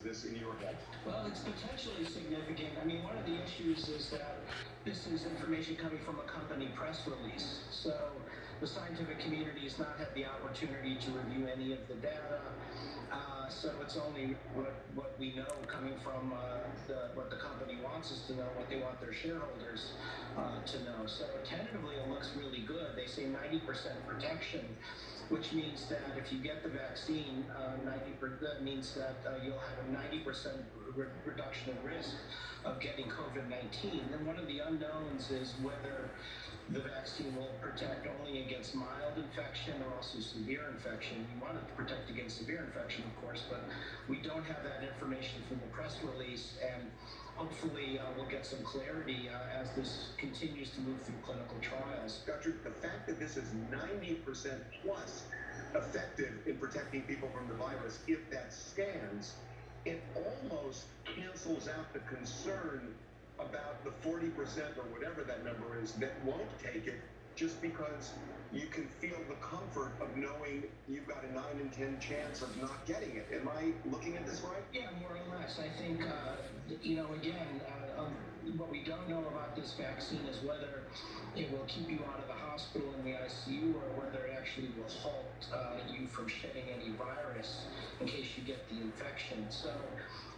this in your head? Well, it's potentially significant. I mean, one of the issues is that this is information coming from a company press release. So the scientific community has not had the opportunity to review any of the data. So it's only what we know coming from what the company wants us to know, what they want their shareholders to know. So tentatively, it looks really good. They say 90% protection, which means that if you get the vaccine, that means that you'll have a 90% reduction in risk of getting COVID-19. And one of the unknowns is whether the vaccine will protect only against mild infection or also severe infection. We want it to protect against severe infection, of course, but we don't have that information from the press release, and hopefully we'll get some clarity as this continues to move through clinical trials. Doctor, the fact that this is 90% plus effective in protecting people from the virus, if that stands, it almost cancels out the concern about the 40% or whatever that number is that won't take it, just because you can feel the comfort of knowing you've got a 9 in 10 chance of not getting it. Am I looking at this right? Yeah, more or less. I think, again, what we don't know about this vaccine is whether it will keep you out of the hospital in the ICU or whether it actually will halt you from shedding any virus in case you get the infection. So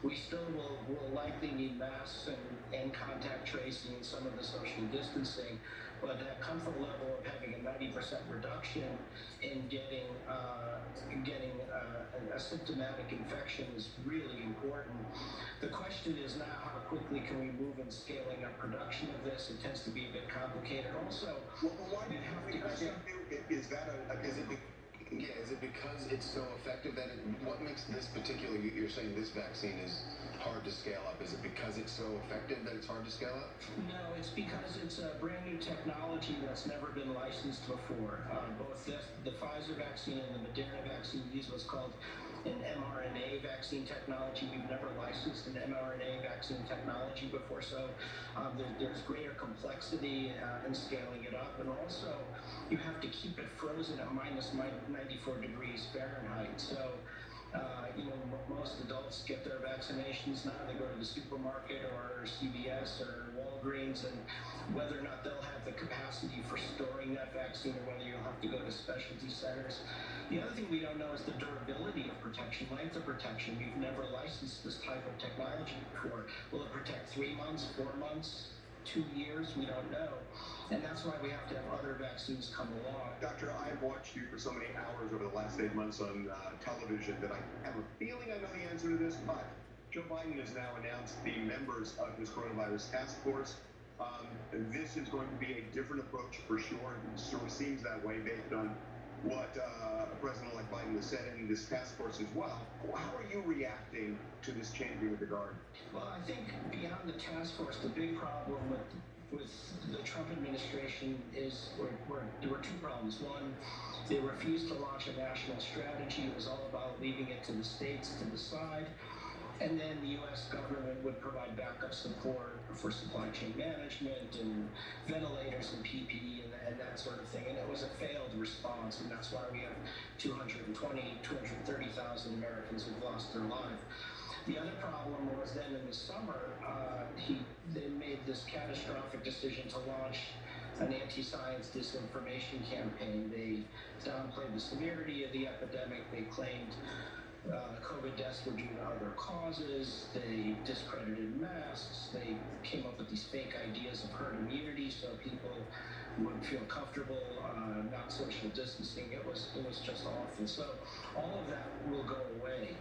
we still will likely need masks and contact tracing and some of the social distancing, but that comfort level of having a 90% reduction in getting a symptomatic infection is really important. The question is now, how quickly can we move in scaling up production of this? It tends to be a bit complicated. Also, well, why do you have to do? Is that is it because it's so effective that what makes this particular, you're saying this vaccine is hard to scale up? Is it because it's so effective that it's hard to scale up? No, it's because it's a brand new technology that's never been licensed before. Both the Pfizer vaccine and the Moderna vaccine use what's called an mRNA vaccine technology. We've never licensed an mRNA vaccine technology before, so there's greater complexity in scaling it up, and also you have to keep it frozen at minus 94 degrees Fahrenheit. So most adults get their vaccinations now. They go to the supermarket or CVS or Walgreens, and whether or not they'll have the capacity for storing that vaccine or whether you'll have to go to specialty centers. The other thing we don't know is the durability of protection, length of protection. We've never licensed this type of technology before. Will it protect 3 months, 4 months, 2 years? We don't know. And that's why we have to have other vaccines come along. Doctor, I've watched you for so many hours over the last 8 months on television that I have a feeling I know the answer to this, but Joe Biden has now announced the members of his coronavirus task force. This is going to be a different approach for sure. It sort of seems that way based on what President-elect Biden has said in this task force as well. How are you reacting to this changing of the guard? Well, I think beyond the task force, the big problem with the Trump administration is there were 2 problems. One, they refused to launch a national strategy. It was all about leaving it to the states to decide. And then the U.S. government would provide backup support for supply chain management and ventilators and PPE and that sort of thing. And it was a failed response, and that's why we have 230,000 Americans who've lost their life. The other problem was then in the summer, they made this catastrophic decision to launch an anti-science disinformation campaign. They downplayed the severity of the epidemic. They claimed COVID deaths were due to other causes. They discredited masks. They came up with these fake ideas of herd immunity so people would feel comfortable not social distancing. It was just awful. So all of that will go away,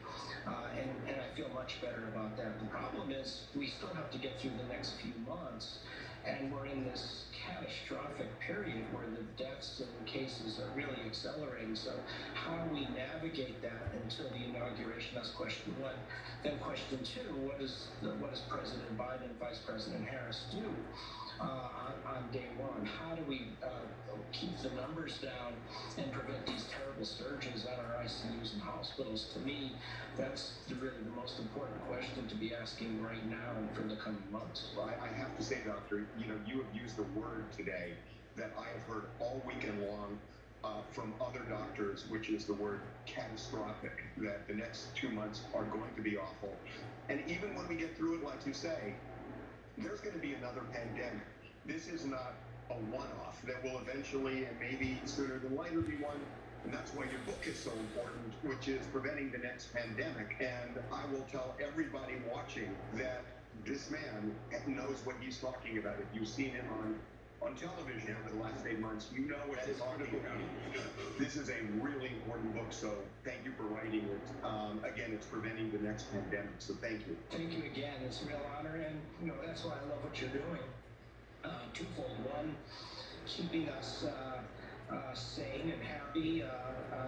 and I feel much better about that. The problem is we still have to get through the next few months, and we're in this catastrophic period where the deaths and cases are really accelerating. So how do we navigate that until the inauguration? That's question 1. Then question 2, what does President Biden and Vice President Harris do on day 1? How do we keep the numbers down and prevent these terrible surges at our ICUs and hospitals? To me, that's really the most important question to be asking right now and for the coming months. Well, I have to say, Doctor, you have used the word today that I have heard all weekend long from other doctors, which is the word catastrophic, that the next 2 months are going to be awful. And even when we get through it, like you say, there's going to be another pandemic. This is not a one-off. There will eventually, and maybe sooner than later, be one. And that's why your book is so important, which is Preventing the Next Pandemic. And I will tell everybody watching that this man knows what he's talking about. If you've seen him on television over the last 8 months, you know what he's talking about. This is a really important book, so thank you for writing it. Again, it's Preventing the Next Pandemic, so thank you. Thank you again. It's a real honor, and that's why I love what you're doing. Twofold. One, keeping us sane and happy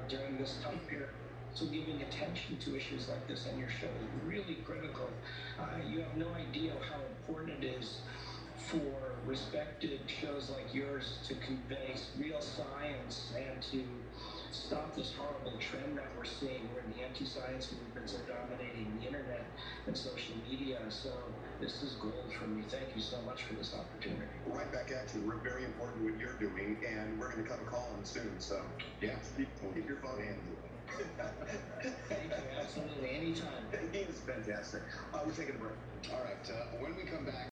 during this tough period. So giving attention to issues like this on your show is really critical. You have no idea how important it is for respected shows like yours to convey real science and to stop this horrible trend that we're seeing where the anti-science movements are dominating the internet and social media. So this is gold for me. Thank you so much for this opportunity. Right back at you. We're very important what you're doing, and we're going to come calling soon. So yeah, keep your phone handy. Thank you. Absolutely. Anytime. It's fantastic. We're taking a break. All right. When we come back.